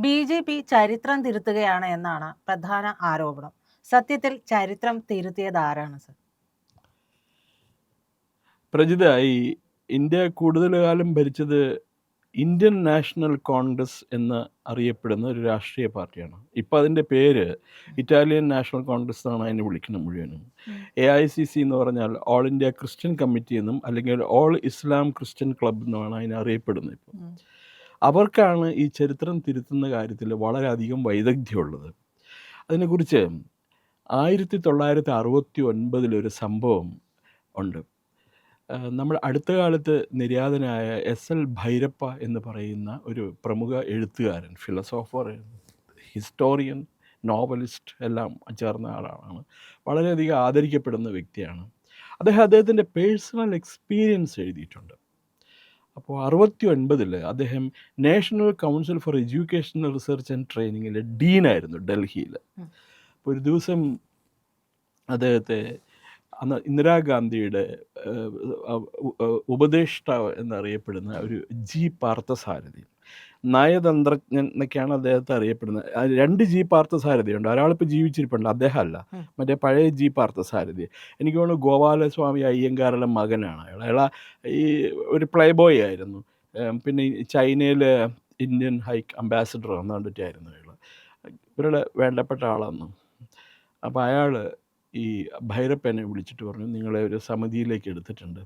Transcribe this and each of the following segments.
BJP ചരിത്രം തിരുത്തുകയാണ് എന്നാണ് പ്രധാന ആരോപണം. സത്യത്തിൽ ചരിത്രം തിരുത്തിയത് ആരാണ് സർ? പ്രജിത, ഈ ഇന്ത്യ കൂടുതൽ കാലം ഭരിച്ചത് ഇന്ത്യൻ നാഷണൽ കോൺഗ്രസ് എന്ന് അറിയപ്പെടുന്ന ഒരു രാഷ്ട്രീയ പാർട്ടിയാണ്. ഇപ്പോൾ അതിൻ്റെ പേര് ഇറ്റാലിയൻ നാഷണൽ കോൺഗ്രസ് എന്നാണ് അതിനെ വിളിക്കുന്നത് മുഴുവനും. AICC എന്ന് പറഞ്ഞാൽ ഓൾ ഇന്ത്യ ക്രിസ്ത്യൻ കമ്മിറ്റി എന്നും അല്ലെങ്കിൽ ഓൾ ഇസ്ലാം ക്രിസ്ത്യൻ ക്ലബ് എന്നുമാണ് അതിനെ അറിയപ്പെടുന്നത്. ഇപ്പോൾ അവർക്കാണ് ഈ ചരിത്രം തിരുത്തുന്ന കാര്യത്തിൽ വളരെയധികം വൈദഗ്ധ്യമുള്ളത്. അതിനെക്കുറിച്ച് 1969 സംഭവം ഉണ്ട്. നമ്മൾ അടുത്ത കാലത്ത് നിര്യാതനായ SL ഭൈരപ്പ എന്ന് പറയുന്ന ഒരു പ്രമുഖ എഴുത്തുകാരൻ, ഫിലോസോഫർ, ഹിസ്റ്റോറിയൻ, നോവലിസ്റ്റ് എല്ലാം ചേർന്ന ആളാണ്. വളരെയധികം ആദരിക്കപ്പെടുന്ന വ്യക്തിയാണ്. അദ്ദേഹത്തിൻ്റെ പേഴ്സണൽ എക്സ്പീരിയൻസ് എഴുതിയിട്ടുണ്ട്. അപ്പോൾ 1969 അദ്ദേഹം national council for educational research and ട്രെയിനിങ്ങിലെ ഡീനായിരുന്നു ഡൽഹിയിൽ. അപ്പോൾ ഒരു ദിവസം അദ്ദേഹത്തെ അന്ന് ഇന്ദിരാഗാന്ധിയുടെ ഉപദേഷ്ടാവ് എന്നറിയപ്പെടുന്ന ഒരു G പാർത്ഥസാരഥി, നയതന്ത്രജ്ഞൻ എന്നൊക്കെയാണ് അദ്ദേഹത്തെ അറിയപ്പെടുന്നത്. 2 G പാർത്ഥസാരഥിയുണ്ട്. ഒരാളിപ്പോൾ ജീവിച്ചിരിപ്പുണ്ട്, അദ്ദേഹമല്ല, മറ്റേ പഴയ G പാർത്ഥസാരഥി. എനിക്ക് തോന്നുന്നു ഗോപാലസ്വാമി അയ്യങ്കാറുടെ മകനാണ് അയാൾ. ഈ ഒരു പ്ലേ ബോയ് ആയിരുന്നു. പിന്നെ ചൈനയിൽ ഇന്ത്യൻ ഹൈ അംബാസിഡർ എന്നാണ്ടിട്ടായിരുന്നു അയാൾ. ഇവരുടെ വേണ്ടപ്പെട്ട ആളാണ്. അപ്പോൾ അയാൾ ഈ ഭൈരപ്പനെ വിളിച്ചിട്ട് പറഞ്ഞു, നിങ്ങളെ ഒരു സമിതിയിലേക്ക് എടുത്തിട്ടുണ്ട്.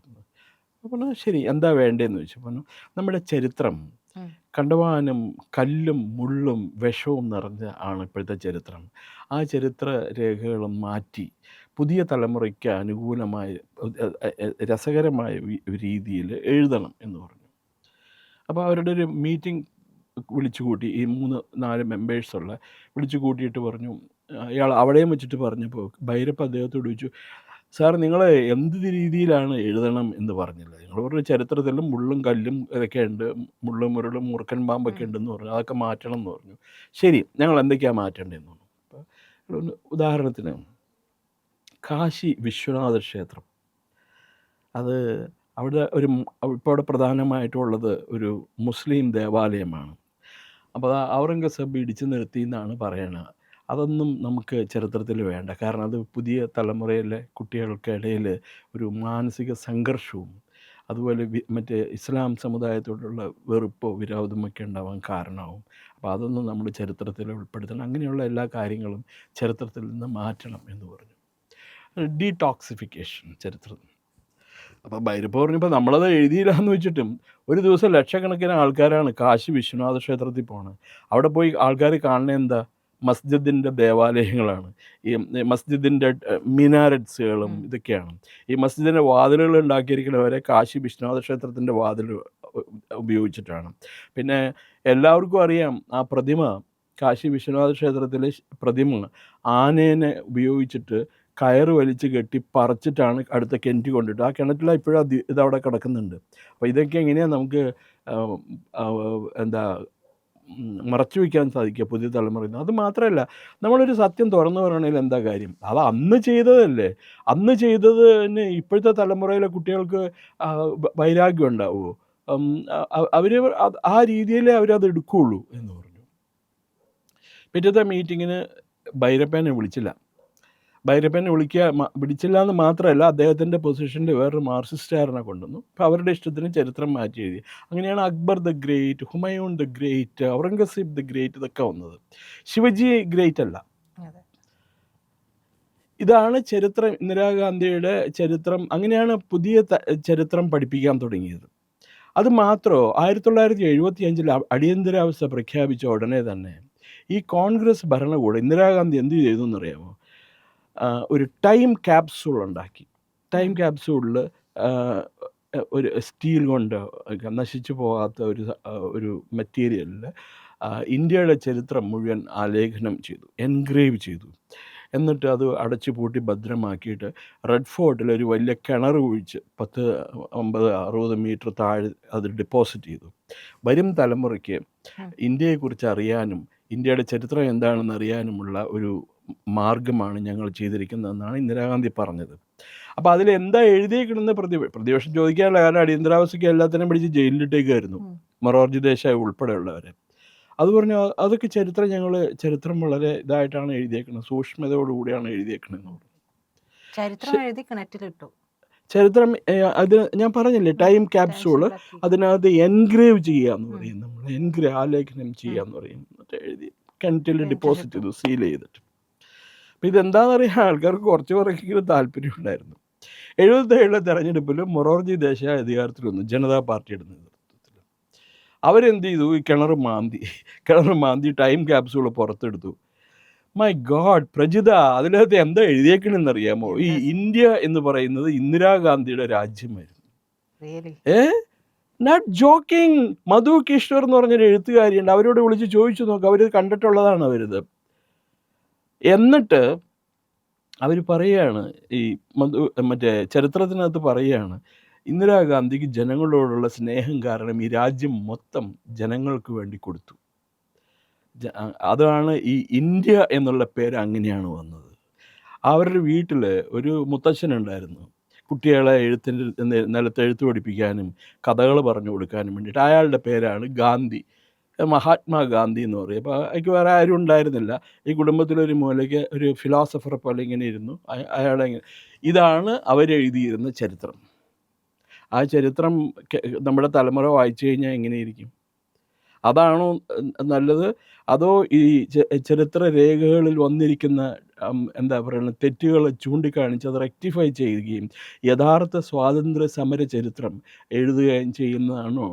അപ്പോൾ ശരി, എന്താ വേണ്ടതെന്ന് ചോദിച്ചു. പറഞ്ഞു, നമ്മുടെ ചരിത്രം കണ്ടമാനം കല്ലും മുള്ളും വിഷവും നിറഞ്ഞ ആണ് ഇപ്പോഴത്തെ ചരിത്രം. ആ ചരിത്ര രേഖകളും മാറ്റി പുതിയ തലമുറയ്ക്ക് അനുകൂലമായ രസകരമായ രീതിയിൽ എഴുതണം എന്ന് പറഞ്ഞു. അപ്പോൾ അവരുടെ ഒരു മീറ്റിംഗ് വിളിച്ചു കൂട്ടി. ഈ 3-4 മെമ്പേഴ്സുള്ള വിളിച്ചു കൂട്ടിയിട്ട് പറഞ്ഞു. അയാൾ അവിടെയും വെച്ചിട്ട് പറഞ്ഞപ്പോൾ ഭൈരപ്പ അദ്ദേഹത്തോട് ചോദിച്ചു, സാർ നിങ്ങൾ എന്ത് രീതിയിലാണ് എഴുതണം എന്ന് പറഞ്ഞില്ല. നിങ്ങൾ പറഞ്ഞ ചരിത്രത്തിലും മുള്ളും കല്ലും ഇതൊക്കെ ഉണ്ട്, മുള്ളും മുരളും മൂർഖൻ പാമ്പൊക്കെ ഉണ്ടെന്ന് പറഞ്ഞു, അതൊക്കെ മാറ്റണം എന്ന് പറഞ്ഞു. ശരി, ഞങ്ങൾ എന്തൊക്കെയാണ് മാറ്റേണ്ടതെന്ന് പറഞ്ഞു. അപ്പോൾ ഉദാഹരണത്തിന് കാശി വിശ്വനാഥ ക്ഷേത്രം, അത് അവിടെ ഇപ്പോൾ അവിടെ പ്രധാനമായിട്ടുള്ളത് ഒരു മുസ്ലിം ദേവാലയമാണ്. അപ്പോൾ ഔറംഗസേബ് ഇടിച്ചു നിർത്തി എന്നാണ് പറയണത്. അതൊന്നും നമുക്ക് ചരിത്രത്തിൽ വേണ്ട. കാരണം അത് പുതിയ തലമുറയിലെ കുട്ടികൾക്കിടയിൽ ഒരു മാനസിക സംഘർഷവും അതുപോലെ മറ്റേ ഇസ്ലാം സമുദായത്തോടുള്ള വെറുപ്പോ വിരോധമൊക്കെ ഉണ്ടാവാൻ കാരണമാവും. അപ്പോൾ അതൊന്നും നമ്മൾ ചരിത്രത്തിൽ ഉൾപ്പെടുത്തണം. അങ്ങനെയുള്ള എല്ലാ കാര്യങ്ങളും ചരിത്രത്തിൽ നിന്ന് മാറ്റണം എന്ന് പറഞ്ഞു. ഡീടോക്സിഫിക്കേഷൻ ചരിത്രം. അപ്പോൾ ഭൈരപ്പ പറഞ്ഞപ്പോൾ നമ്മളത് എഴുതിയില്ല എന്ന് വെച്ചിട്ടും ഒരു ദിവസം ലക്ഷക്കണക്കിന് ആൾക്കാരാണ് കാശി വിശ്വനാഥ ക്ഷേത്രത്തിൽ പോണത്. അവിടെ പോയി ആൾക്കാർ കാണുന്നത് എന്താ? മസ്ജിദിൻ്റെ ദേവാലയങ്ങളാണ്, ഈ മസ്ജിദിൻ്റെ മിനാരറ്റ്സുകളും ഇതൊക്കെയാണ്. ഈ മസ്ജിദിൻ്റെ വാതിലുകൾ ഉണ്ടാക്കിയിരിക്കുന്നവരെ കാശി വിശ്വനാഥ ക്ഷേത്രത്തിൻ്റെ വാതിൽ ഉപയോഗിച്ചിട്ടാണ്. പിന്നെ എല്ലാവർക്കും അറിയാം, ആ പ്രതിമ, കാശി വിശ്വനാഥ ക്ഷേത്രത്തിലെ പ്രതിമ ആനേനെ ഉപയോഗിച്ചിട്ട് കയറ് വലിച്ച് കെട്ടി പറിച്ചിട്ടാണ് അടുത്ത കിണറ്റ് കൊണ്ടിട്ട്. ആ കിണറ്റിൽ ഇപ്പോഴും ഇതവിടെ കിടക്കുന്നുണ്ട്. അപ്പോൾ ഇതൊക്കെ എങ്ങനെയാണ് നമുക്ക് മറച്ചു വയ്ക്കാൻ സാധിക്കുക പുതിയ തലമുറയിൽ? അത് മാത്രമല്ല, നമ്മളൊരു സത്യം തുറന്നു പറയണതിൽ എന്താ കാര്യം? അത് അന്ന് ചെയ്തതല്ലേ. അന്ന് ചെയ്തതിന് ഇപ്പോഴത്തെ തലമുറയിലെ കുട്ടികൾക്ക് വൈരാഗ്യം ഉണ്ടാവുമോ? അവർ ആ രീതിയിലേ അവരത് എടുക്കുകയുള്ളൂ എന്ന് പറഞ്ഞു. പിറ്റത്തെ മീറ്റിങ്ങിന് ഭൈരപ്പനെ വിളിച്ചില്ല. ഭൈരപ്പനെ വിളിച്ചില്ല എന്ന് മാത്രമല്ല, അദ്ദേഹത്തിൻ്റെ പൊസിഷനിൽ വേറൊരു മാർക്സിസ്റ്റുകാരനെ കൊണ്ടുവന്നു. അപ്പോൾ അവരുടെ ഇഷ്ടത്തിന് ചരിത്രം മാറ്റി എഴുതി. അങ്ങനെയാണ് Akbar the great, Humayun the great, Aurangzeb the great ഇതൊക്കെ വന്നത്. ശിവജി ഗ്രേറ്റ് അല്ല. ഇതാണ് ചരിത്രം. ഇന്ദിരാഗാന്ധിയുടെ ചരിത്രം. അങ്ങനെയാണ് പുതിയ ചരിത്രം പഠിപ്പിക്കാൻ തുടങ്ങിയത്. അത് മാത്രമോ, 1975 അടിയന്തരാവസ്ഥ പ്രഖ്യാപിച്ച ഉടനെ തന്നെ ഈ കോൺഗ്രസ് ഭരണകൂടം ഇന്ദിരാഗാന്ധി എന്ത് ചെയ്തു എന്നറിയാമോ? ഒരു ടൈം ക്യാപ്സൂൾ ഉണ്ടാക്കി. ടൈം ക്യാപ്സൂളിൽ ഒരു സ്റ്റീൽ കൊണ്ട് നശിച്ചു പോകാത്ത ഒരു മെറ്റീരിയലിൽ ഇന്ത്യയുടെ ചരിത്രം മുഴുവൻ ആലേഖനം ചെയ്തു, എൻഗ്രേവ് ചെയ്തു. എന്നിട്ട് അത് അടച്ചു പൂട്ടി ഭദ്രമാക്കിയിട്ട് റെഡ് ഫോർട്ടിൽ ഒരു വലിയ കിണർ കുഴിച്ച് 10, 50, 60 മീറ്റർ താഴെ അത് ഡെപ്പോസിറ്റ് ചെയ്തു. വരും തലമുറയ്ക്ക് ഇന്ത്യയെക്കുറിച്ച് അറിയാനും ഇന്ത്യയുടെ ചരിത്രം എന്താണെന്ന് അറിയാനുമുള്ള ഒരു മാർഗമാണ് ഞങ്ങൾ ചെയ്തിരിക്കുന്നതെന്നാണ് ഇന്ദിരാഗാന്ധി പറഞ്ഞത്. അപ്പോൾ അതിലെന്താ എഴുതിയേക്കണമെന്ന് പ്രതിപക്ഷം ചോദിക്കാനുള്ള. കാരണം അടിയന്തരാവസ്ഥയ്ക്ക് എല്ലാത്തിനും പിടിച്ച് ജയിലിലിട്ടേക്കായിരുന്നു, മൊറാർജി ദേശായി ഉൾപ്പെടെയുള്ളവരെ. അത് പറഞ്ഞു അതൊക്കെ ചരിത്രം വളരെ ഇതായിട്ടാണ് എഴുതിയേക്കുന്നത്, സൂക്ഷ്മതയോടുകൂടിയാണ് എഴുതിയേക്കണെന്ന് പറഞ്ഞു. ചരിത്രം എഴുതി കിണറ്റിലിട്ടു. ചരിത്രം അത് ഞാൻ പറഞ്ഞില്ലേ, ടൈം ക്യാപ്സൂള്, ക്യാപ്സൂളാക്കി. അതിനകത്ത് എൻഗ്രേവ് ചെയ്യാന്ന് പറയും, നമ്മൾ ആലേഖനം ചെയ്യാന്ന് പറയും, എന്നിട്ട് എഴുതി കിണറ്റിൽ ഡിപ്പോസിറ്റ് ചെയ്തു, സീൽ ചെയ്തിട്ട്. അപ്പം ഇതെന്താണെന്നറിയാൻ ആൾക്കാർക്ക് കുറച്ചെങ്കിലും താല്പര്യം ഉണ്ടായിരുന്നു. 77 തെരഞ്ഞെടുപ്പിൽ മൊറാർജി ദേശായി അധികാരത്തിൽ വന്നു, ജനതാ പാർട്ടിയുടെ നേതൃത്വത്തിൽ. അവരെന്ത് ചെയ്തു, ഈ കിണർ മാന്തി ടൈം ക്യാപ്സൂള് പുറത്തെടുത്തു. മൈ ഗോഡ് പ്രജിത, അതിനകത്ത് എന്താ എഴുതിയേക്കണെന്നറിയാമോ? ഈ ഇന്ത്യ എന്ന് പറയുന്നത് ഇന്ദിരാഗാന്ധിയുടെ രാജ്യമായിരുന്നു. Not joking. മധു കിഷോർ എന്ന് പറഞ്ഞൊരു എഴുത്തുകാരിയുണ്ട്, അവരോട് വിളിച്ച് ചോദിച്ചു നോക്ക്, അവർ കണ്ടിട്ടുള്ളതാണ് അവരിത്. എന്നിട്ട് അവർ പറയുകയാണ്, ഈ മറ്റേ ചരിത്രത്തിനകത്ത് പറയുകയാണ്, ഇന്ദിരാഗാന്ധിക്ക് ജനങ്ങളോടുള്ള സ്നേഹം കാരണം ഈ രാജ്യം മൊത്തം ജനങ്ങൾക്ക് വേണ്ടി കൊടുത്തു. അതാണ് ഈ ഇന്ത്യ എന്നുള്ള പേര് അങ്ങനെയാണ് വന്നത്. അവരുടെ വീട്ടിൽ ഒരു മുത്തച്ഛനുണ്ടായിരുന്നു, കുട്ടികളെ നിലത്ത് എഴുത്ത് പഠിപ്പിക്കാനും കഥകൾ പറഞ്ഞു കൊടുക്കാനും വേണ്ടിയിട്ട്. അയാളുടെ പേരാണ് ഗാന്ധി, മഹാത്മാഗാന്ധി എന്ന് പറയും. അപ്പോൾ എനിക്ക് വേറെ ആരും ഉണ്ടായിരുന്നില്ല, ഈ കുടുംബത്തിലൊരു മൂലയ്ക്ക് ഒരു ഫിലോസഫറെ പോലെ ഇങ്ങനെ ഇരുന്നു അയാളെങ്ങനെ. ഇതാണ് അവരെഴുതിയിരുന്ന ചരിത്രം. ആ ചരിത്രം നമ്മുടെ തലമുറ വായിച്ചു കഴിഞ്ഞാൽ എങ്ങനെയിരിക്കും? അതാണോ നല്ലത്, അതോ ഈ ചരിത്ര രേഖകളിൽ വന്നിരിക്കുന്ന എന്താ പറയുക തെറ്റുകൾ ചൂണ്ടിക്കാണിച്ച് അത് റെക്ടിഫൈ ചെയ്യുകയും യഥാർത്ഥ സ്വാതന്ത്ര്യ സമര ചരിത്രം എഴുതുകയും ചെയ്യുന്നതാണോ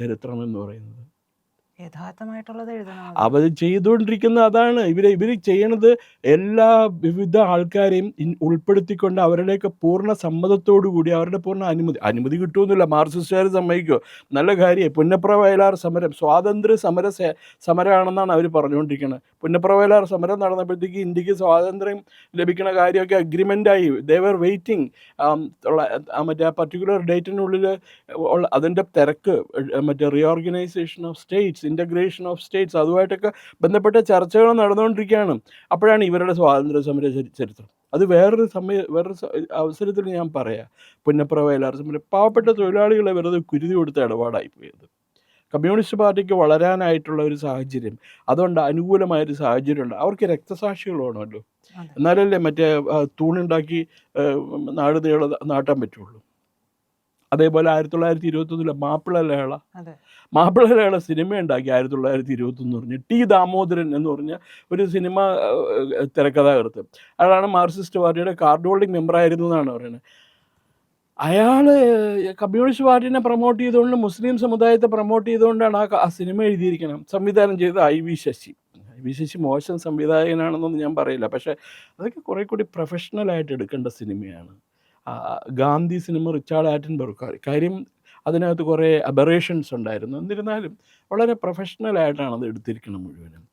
ചരിത്രം എന്ന് പറയുന്നത്? യഥാർത്ഥമായിട്ടുള്ളത് എഴുതണം. അവർ ചെയ്തുകൊണ്ടിരിക്കുന്ന അതാണ്. ഇവർ ചെയ്യണത് എല്ലാ വിവിധ ആൾക്കാരെയും ഉൾപ്പെടുത്തിക്കൊണ്ട് അവരുടെയൊക്കെ പൂർണ്ണ സമ്മതത്തോടു കൂടി, അവരുടെ പൂർണ്ണ അനുമതി കിട്ടുമെന്നില്ല. മാർക്സിസ്റ്റുകാർ സമ്മതിക്കുമോ? നല്ല കാര്യമായി. പുന്നപ്ര വയലാർ സമരം സ്വാതന്ത്ര്യ സമരമാണെന്നാണ് അവർ പറഞ്ഞുകൊണ്ടിരിക്കുന്നത്. പുന്നപ്ര വയലാർ സമരം നടന്നപ്പോഴത്തേക്ക് ഇന്ത്യക്ക് സ്വാതന്ത്ര്യം ലഭിക്കുന്ന കാര്യമൊക്കെ അഗ്രിമെൻ്റായി. ദേ വർ വെയിറ്റിംഗ്. മറ്റേ ആ പർട്ടിക്കുലർ ഡേറ്റിനുള്ളിൽ അതിൻ്റെ തിരക്ക്, മറ്റേ reorganisation of states, integration of states, അതുമായിട്ടൊക്കെ ബന്ധപ്പെട്ട ചർച്ചകൾ നടന്നുകൊണ്ടിരിക്കുകയാണ്. അപ്പോഴാണ് ഇവരുടെ സ്വാതന്ത്ര്യ സമര ചരിത്രം. അത് വേറൊരു അവസരത്തിൽ ഞാൻ പറയാം. പുന്നപ്ര വയലാർ സമരം പാവപ്പെട്ട തൊഴിലാളികളെ വെറുതെ കുരുതി കൊടുത്ത ഇടപാടായിപ്പോയത്. കമ്മ്യൂണിസ്റ്റ് പാർട്ടിക്ക് വളരാനായിട്ടുള്ള ഒരു സാഹചര്യം, അതുകൊണ്ട് അനുകൂലമായൊരു സാഹചര്യമുണ്ട്. അവർക്ക് രക്തസാക്ഷികൾ വേണമല്ലോ, എന്നാലല്ലേ മറ്റേ തൂണുണ്ടാക്കി നാട് നീളെ നാട്ടാൻ പറ്റുള്ളൂ. അതേപോലെ 1921 മാപ്പിള ലഹള സിനിമ ഉണ്ടാക്കി 1921 പറഞ്ഞ് ടി ദാമോദരൻ എന്ന് പറഞ്ഞ ഒരു സിനിമ തിരക്കഥാകൃത്ത്. അയാളാണ് മാർക്സിസ്റ്റ് പാർട്ടിയുടെ കാർഡ് ഹോൾഡിംഗ് മെമ്പറായിരുന്നു എന്നാണ് പറയുന്നത്. അയാൾ കമ്മ്യൂണിസ്റ്റ് പാർട്ടീനെ പ്രൊമോട്ട് ചെയ്തുകൊണ്ട്, മുസ്ലിം സമുദായത്തെ പ്രൊമോട്ട് ചെയ്തുകൊണ്ടാണ് ആ സിനിമ എഴുതിയിരിക്കണം. സംവിധാനം ചെയ്തത് IV ശശി മോശം സംവിധായകനാണെന്നൊന്നും ഞാൻ പറയില്ല, പക്ഷേ അതൊക്കെ കുറേ കൂടി പ്രൊഫഷണലായിട്ട് എടുക്കേണ്ട സിനിമയാണ്. ഗാന്ധി സിനിമ റിച്ചാർഡ് ആറ്റൻബർഗ്, കാര്യം അതിനകത്ത് കുറേ അബറേഷൻസ് ഉണ്ടായിരുന്നു. എന്നിരുന്നാലും വളരെ പ്രൊഫഷണലായിട്ടാണ് അത് എടുത്തിരിക്കുന്നത് മുഴുവനും.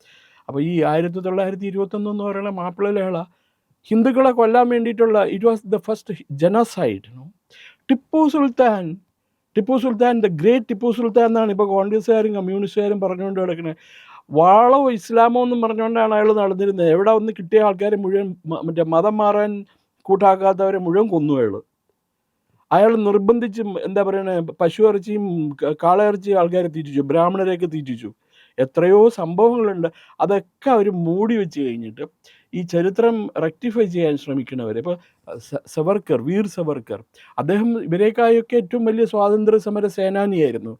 അപ്പോൾ ഈ 1921 എന്ന് പറയുന്ന മാപ്പിള ലഹള ഹിന്ദുക്കളെ കൊല്ലാൻ വേണ്ടിയിട്ടുള്ള, it was the first genocide. Tipu Sultan, the great Tipu Sultan എന്നാണ് ഇപ്പോൾ കോൺഗ്രസ്സുകാരും കമ്മ്യൂണിസ്റ്റുകാരും പറഞ്ഞുകൊണ്ട് കിടക്കുന്നത്. വാളോ ഇസ്ലാമോ എന്നും പറഞ്ഞുകൊണ്ടാണ് അയാൾ നടന്നിരുന്നത്. എവിടെ വന്ന് കിട്ടിയ ആൾക്കാരെ മുഴുവൻ, മറ്റേ മതം മാറാൻ കൂട്ടാക്കാത്തവരെ മുഴുവൻ കൊന്നു അയാൾ നിർബന്ധിച്ച്, എന്താ പറയുക, പശു ഇറച്ചിയും കാളയിറച്ചിയും ആൾക്കാരെ തീറ്റിച്ചു, ബ്രാഹ്മണരെയൊക്കെ തീറ്റിച്ചു. എത്രയോ സംഭവങ്ങളുണ്ട്. അതൊക്കെ അവർ മൂടി വെച്ച് കഴിഞ്ഞിട്ട് ഈ ചരിത്രം റെക്ടിഫൈ ചെയ്യാൻ ശ്രമിക്കണവർ. ഇപ്പോൾ വീർ സവർക്കർ, അദ്ദേഹം ഇവരേക്കായൊക്കെ ഏറ്റവും വലിയ സ്വാതന്ത്ര്യ സമര സേനാനിയായിരുന്നു.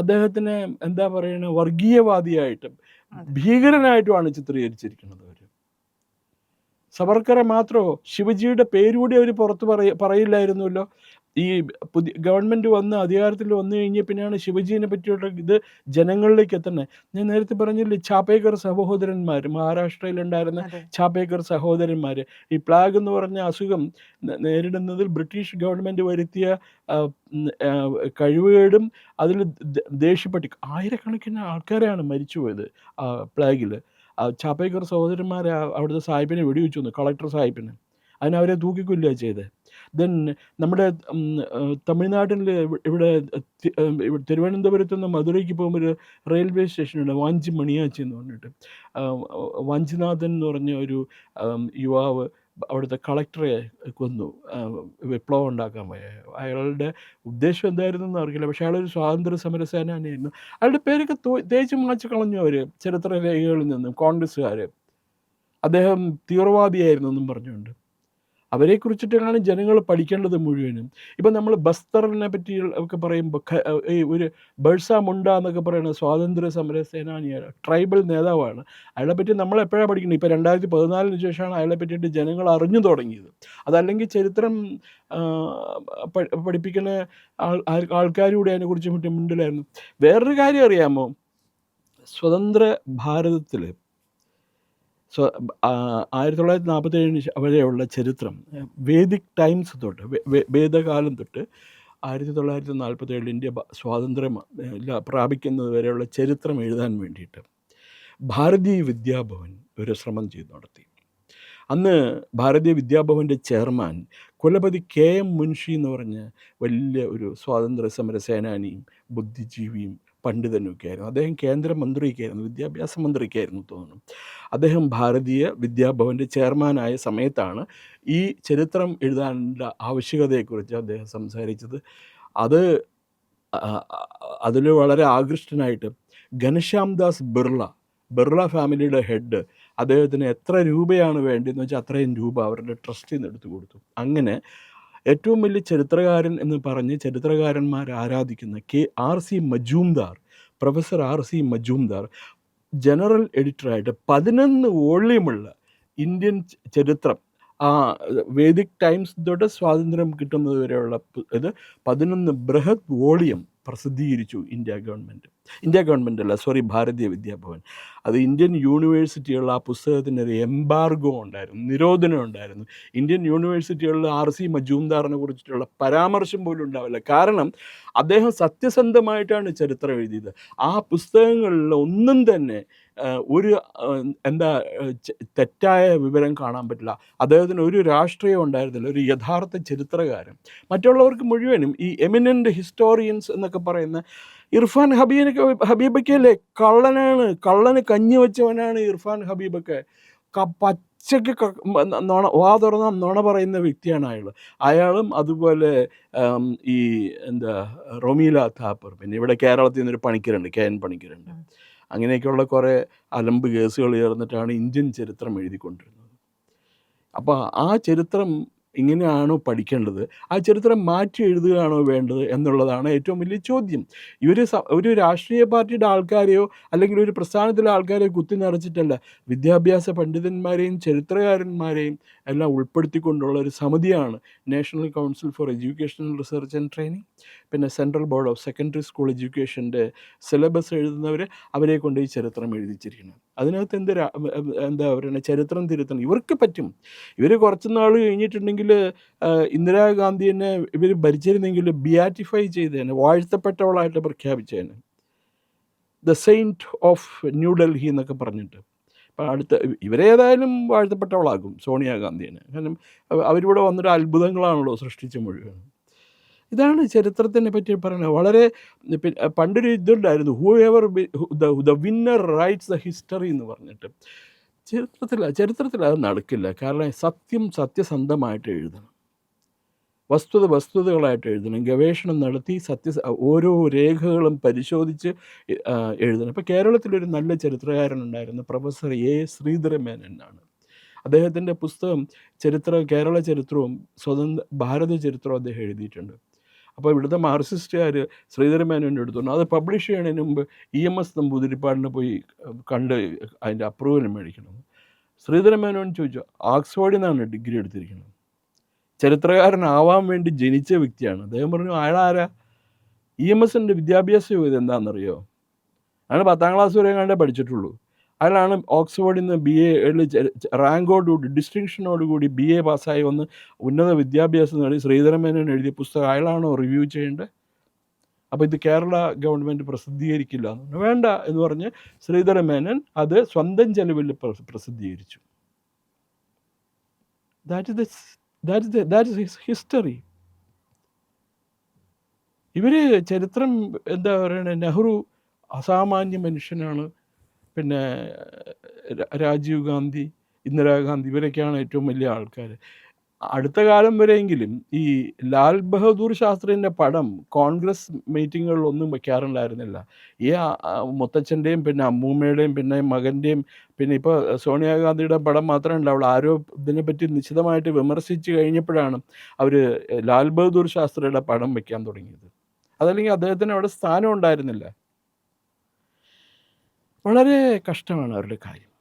അദ്ദേഹത്തിനെ എന്താ പറയുക, വർഗീയവാദിയായിട്ടും ഭീകരനായിട്ടുമാണ് ചിത്രീകരിച്ചിരിക്കുന്നത് അവർ. സവർക്കറെ മാത്രമോ, ശിവജിയുടെ പേരുകൂടി അവർ പുറത്ത് പറയില്ലായിരുന്നല്ലോ. ഈ പുതിയ ഗവൺമെൻറ് വന്ന് അധികാരത്തിൽ വന്നു കഴിഞ്ഞ പിന്നെയാണ് ശിവജീനെ പറ്റിയുള്ള ഇത് ജനങ്ങളിലേക്ക് എത്തുന്നത്. ഞാൻ നേരത്തെ പറഞ്ഞില്ലേ, ചാപ്പേക്കർ സഹോദരന്മാർ, മഹാരാഷ്ട്രയിലുണ്ടായിരുന്ന ചാപ്പേക്കർ സഹോദരന്മാർ ഈ പ്ലാഗ് എന്ന് പറഞ്ഞ അസുഖം നേരിടുന്നതിൽ ബ്രിട്ടീഷ് ഗവൺമെൻറ് വരുത്തിയ കഴിവുകേടും അതിൽ ദേഷ്യപ്പെട്ട് ആയിരക്കണക്കിന് ആൾക്കാരാണ് മരിച്ചുപോയത് പ്ലാഗിൽ. ചാപ്പേക്കർ സഹോദരന്മാരെ അവിടുത്തെ സാഹിബിനെ വെടിവെച്ചു വന്നു, കളക്ടർ സാഹിബിനെ. അതിനവരെ തൂക്കിക്കൊല്ലുക ചെയ്തത്. ദെൻ നമ്മുടെ തമിഴ്നാട്ടിൽ ഇവിടെ തിരുവനന്തപുരത്ത് നിന്ന് മധുരയ്ക്ക് പോകുമ്പോൾ ഒരു റെയിൽവേ സ്റ്റേഷനുണ്ട്, വാഞ്ചി മണിയാച്ചി എന്ന് പറഞ്ഞിട്ട്. വാഞ്ചിനാഥൻ എന്ന് പറഞ്ഞ ഒരു യുവാവ് അവിടുത്തെ കളക്ടറെ കൊന്നു, വിപ്ലവം ഉണ്ടാക്കാൻ പോയ. അയാളുടെ ഉദ്ദേശം എന്തായിരുന്നെന്ന് അറിയില്ല. പക്ഷേ അയാളൊരു സ്വാതന്ത്ര്യ സമര സേനാനിയായിരുന്നു. അയാളുടെ പേരൊക്കെ തേച്ച് മാച്ച് കളഞ്ഞു അവർ ചരിത്ര രേഖകളിൽ നിന്നും, കോൺഗ്രസ്സുകാർ. അദ്ദേഹം തീവ്രവാദിയായിരുന്നു എന്നും പറഞ്ഞുകൊണ്ട്. അവരെക്കുറിച്ചിട്ടാണ് ജനങ്ങൾ പഠിക്കേണ്ടത് മുഴുവനും. ഇപ്പം നമ്മൾ ബസ്തറിനെ പറ്റി ഒക്കെ പറയുമ്പോൾ ഈ ഒരു ബർസ മുണ്ട എന്നൊക്കെ പറയുന്ന സ്വാതന്ത്ര്യ സമര സേനാനിയാണ്, ട്രൈബൽ നേതാവാണ്. അയാളെ പറ്റി നമ്മൾ എപ്പോഴാണ് പഠിക്കുന്നത്? ഇപ്പോൾ 2014 ശേഷമാണ് അയാളെ പറ്റിയിട്ട് ജനങ്ങൾ അറിഞ്ഞു തുടങ്ങിയത്. അതല്ലെങ്കിൽ ചരിത്രം പഠിപ്പിക്കുന്ന ആൾക്കാരൂടെ അതിനെക്കുറിച്ച് മുണ്ടിലായിരുന്നു. വേറൊരു കാര്യം അറിയാമോ? സ്വതന്ത്ര ഭാരതത്തിൽ 1947 വരെയുള്ള ചരിത്രം, വേദിക് ടൈംസ് തൊട്ട്, വേദകാലം തൊട്ട് 1947 ഇന്ത്യ സ്വാതന്ത്ര്യം പ്രാപിക്കുന്നത് വരെയുള്ള ചരിത്രം എഴുതാൻ വേണ്ടിയിട്ട് ഭാരതീയ വിദ്യാഭവൻ ഒരു ശ്രമം ചെയ്തു നടത്തി. അന്ന് ഭാരതീയ വിദ്യാഭവൻ്റെ ചെയർമാൻ കുലപതി KM മുൻഷി എന്ന് പറഞ്ഞ വലിയ ഒരു സ്വാതന്ത്ര്യ സമര സേനാനിയും ബുദ്ധിജീവിയും പണ്ഡിതനുമൊക്കെ ആയിരുന്നു. അദ്ദേഹം കേന്ദ്രമന്ത്രിയൊക്കെയായിരുന്നു, വിദ്യാഭ്യാസ മന്ത്രിയൊക്കെയായിരുന്നു തോന്നുന്നു. അദ്ദേഹം ഭാരതീയ വിദ്യാഭവൻ്റെ ചെയർമാനായ സമയത്താണ് ഈ ചരിത്രം എഴുതാനുള്ള ആവശ്യകതയെക്കുറിച്ച് അദ്ദേഹം സംസാരിച്ചത്. അതിൽ വളരെ ആകൃഷ്ടനായിട്ട് ഘനശ്യാം ദാസ് ബിർള ഫാമിലിയുടെ ഹെഡ് അദ്ദേഹത്തിന് എത്ര രൂപയാണ് വേണ്ടതെന്ന് വെച്ചാൽ അത്രയും രൂപ അവരുടെ ട്രസ്റ്റിൽ നിന്ന് എടുത്തു കൊടുത്തു. അങ്ങനെ ഏറ്റവും വലിയ ചരിത്രകാരൻ എന്ന് പറഞ്ഞ് ചരിത്രകാരന്മാർ ആരാധിക്കുന്ന RC Majumdar, professor RC Majumdar general എഡിറ്ററായിട്ട് 11 വോള്യമുള്ള ഇന്ത്യൻ ചരിത്രം, വേദിക് ടൈംസ് തൊട്ട് സ്വാതന്ത്ര്യം കിട്ടുന്നത് വരെയുള്ള ഇത് 11 ബൃഹത് വോളിയം പ്രസിദ്ധീകരിച്ചു ഭാരതീയ വിദ്യാഭവൻ. അത് ഇന്ത്യൻ യൂണിവേഴ്സിറ്റികളിൽ ആ പുസ്തകത്തിന് ഒരു എംബാർഗോ ഉണ്ടായിരുന്നു, നിരോധനം ഉണ്ടായിരുന്നു. ഇന്ത്യൻ യൂണിവേഴ്സിറ്റികളിൽ RC മജൂംദാറിനെ കുറിച്ചിട്ടുള്ള പരാമർശം പോലും ഉണ്ടാവില്ല. കാരണം അദ്ദേഹം സത്യസന്ധമായിട്ടാണ് ചരിത്രം എഴുതിയത്. ആ പുസ്തകങ്ങളിൽ ഒന്നും തന്നെ ഒരു തെറ്റായ വിവരം കാണാൻ പറ്റില്ല. അദ്ദേഹത്തിന് ഒരു രാഷ്ട്രീയം ഉണ്ടായിരുന്നില്ല, ഒരു യഥാർത്ഥ ചരിത്രകാരൻ. മറ്റുള്ളവർക്ക് മുഴുവനും ഈ എമിനൻ്റ് ഹിസ്റ്റോറിയൻസ് എന്നൊക്കെ പറയുന്ന ഇർഫാൻ ഹബീബക്കല്ലേ കള്ളന് കഞ്ഞി വെച്ചവനാണ് ഇർഫാൻ ഹബീബക്ക. പച്ചയ്ക്ക് വാ തുറന്ന നുണ പറയുന്ന വ്യക്തിയാണ് അയാളും. അതുപോലെ ഈ റൊമീല താപ്പർ, പിന്നെ ഇവിടെ കേരളത്തിൽ നിന്നൊരു പണിക്കരുണ്ട്, KN പണിക്കരുണ്ട്. അങ്ങനെയൊക്കെയുള്ള കുറേ അലമ്പ് കേസുകൾ ചേർന്നിട്ടാണ് ഇന്ത്യൻ ചരിത്രം എഴുതിക്കൊണ്ടിരുന്നത്. അപ്പോൾ ആ ചരിത്രം ഇങ്ങനെയാണോ പഠിക്കേണ്ടത്? ആ ചരിത്രം മാറ്റി എഴുതുകയാണോ വേണ്ടത് എന്നുള്ളതാണ് ഏറ്റവും വലിയ ചോദ്യം. ഒരു രാഷ്ട്രീയ പാർട്ടിയുടെ ആൾക്കാരെയോ അല്ലെങ്കിൽ ഒരു പ്രസ്ഥാനത്തിലെ ആൾക്കാരെയോ കുത്തി നിറച്ചിട്ടല്ല, വിദ്യാഭ്യാസ പണ്ഡിതന്മാരെയും ചരിത്രകാരന്മാരെയും എല്ലാം ഉൾപ്പെടുത്തിക്കൊണ്ടുള്ള ഒരു സമിതിയാണ് national council for educational research and training. പിന്നെ central board of secondary school എഡ്യൂക്കേഷൻ്റെ സിലബസ് എഴുതുന്നവരെ അവരെ കൊണ്ട് ഈ ചരിത്രം എഴുതിച്ചിരിക്കുന്നത്. അതിനകത്ത് എന്താ പറയുക, ചരിത്രം തിരുത്തണം. ഇവർക്ക് പറ്റും. ഇവർ കുറച്ച് നാൾ കഴിഞ്ഞിട്ടുണ്ടെങ്കിൽ ഇന്ദിരാഗാന്ധിനെ ഇവർ ഭരിച്ചിരുന്നെങ്കിൽ ബിയാറ്റിഫൈ ചെയ്തേനെ, വാഴ്ത്തപ്പെട്ടവളായിട്ട് പ്രഖ്യാപിച്ചേനെ, ദ സെയിൻറ്റ് ഓഫ് ന്യൂഡൽഹി എന്നൊക്കെ പറഞ്ഞിട്ട്. അപ്പം ഇവരേതായാലും വാഴ്ത്തപ്പെട്ടവളാകും സോണിയാഗാന്ധിനെ. കാരണം അവരിവിടെ വന്നൊരു അത്ഭുതങ്ങളാണല്ലോ സൃഷ്ടിച്ച മുഴുവൻ. ഇതാണ് ചരിത്രത്തിനെ പറ്റി പറയുന്നത്. വളരെ പണ്ടൊരു ഇതുണ്ടായിരുന്നു, who ever the winner rights the history എന്ന് പറഞ്ഞിട്ട്. ചരിത്രത്തിൽ അത് നടക്കില്ല. കാരണം സത്യസന്ധമായിട്ട് എഴുതണം, വസ്തുതകളായിട്ട് എഴുതണം, ഗവേഷണം നടത്തി ഓരോ രേഖകളും പരിശോധിച്ച് എഴുതണം. ഇപ്പോൾ കേരളത്തിലൊരു നല്ല ചരിത്രകാരനുണ്ടായിരുന്നു, പ്രൊഫസർ ശ്രീധരമേനോനാണ്. അദ്ദേഹത്തിൻ്റെ പുസ്തകം കേരള ചരിത്രവും ഭാരത ചരിത്രവും അദ്ദേഹം എഴുതിയിട്ടുണ്ട്. അപ്പോൾ ഇവിടുത്തെ മാർക്സിസ്റ്റുകാർ ശ്രീധരമേനോൻ്റെ എടുത്തോണ്ട് അത് പബ്ലിഷ് ചെയ്യുന്നതിന് മുമ്പ് EMS നമ്പൂതിരിപ്പാടിനെ പോയി കണ്ട് അതിൻ്റെ അപ്രൂവൽ മേടിക്കണം. ശ്രീധരമേനോൻ ചോദിച്ചു, ഓക്സ്ഫോർഡിൽ നിന്നാണ് ഡിഗ്രി എടുത്തിരിക്കുന്നത്, ചരിത്രകാരനാവാൻ വേണ്ടി ജനിച്ച വ്യക്തിയാണ്. അദ്ദേഹം പറഞ്ഞു, അയാളാരാ? EMSൻ്റെ വിദ്യാഭ്യാസ യോഗ്യത എന്താണെന്നറിയോ? അയാൾ 10ാം ക്ലാസ് വരെ കണ്ടേ പഠിച്ചിട്ടുള്ളൂ. അയാളാണ് ഓക്സ്ഫോർഡിൽ നിന്ന് BA റാങ്കോടുകൂടി, ഡിസ്റ്റിങ്ഷനോടുകൂടി BA പാസ്സായി വന്ന് ഉന്നത വിദ്യാഭ്യാസം നേടി ശ്രീധരമേനോൻ എഴുതിയ പുസ്തകം അയാളാണോ റിവ്യൂ ചെയ്യേണ്ടത്? അപ്പോൾ ഇത് കേരള ഗവൺമെൻറ് പ്രസിദ്ധീകരിക്കില്ല വേണ്ട എന്ന് പറഞ്ഞ് ശ്രീധരമേനോൻ അത് സ്വന്തം ചെലവിൽ പ്രസിദ്ധീകരിച്ചു. That is his history. ഇവർ ചരിത്രം എന്താ പറയണേ, നെഹ്റു അസാമാന്യ മനുഷ്യനാണ്, പിന്നെ രാജീവ് ഗാന്ധി, ഇന്ദിരാഗാന്ധി, ഇവരൊക്കെയാണ് ഏറ്റവും വലിയ ആൾക്കാർ. അടുത്ത കാലം വരെയെങ്കിലും ഈ ലാൽ ബഹദൂർ ശാസ്ത്രീൻ്റെ പടം കോൺഗ്രസ് മീറ്റിങ്ങുകളിലൊന്നും വെക്കാറുണ്ടായിരുന്നില്ല. ഈ മുത്തച്ഛൻ്റെയും പിന്നെ അമ്മൂമ്മയുടെയും പിന്നെ മകൻ്റെയും പിന്നെ ഇപ്പോൾ സോണിയാഗാന്ധിയുടെ പടം മാത്രമേ ഉണ്ടാവുള്ളൂ. ആരോ ഇതിനെപ്പറ്റി നിശിതമായിട്ട് വിമർശിച്ച് കഴിഞ്ഞപ്പോഴാണ് അവർ ലാൽ ബഹദൂർ ശാസ്ത്രിയുടെ പടം വെക്കാൻ തുടങ്ങിയത്. അതല്ലെങ്കിൽ അദ്ദേഹത്തിന് അവിടെ സ്ഥാനം ഉണ്ടായിരുന്നില്ല. വളരെ കഷ്ടമാണ് അവരുടെ കാര്യം.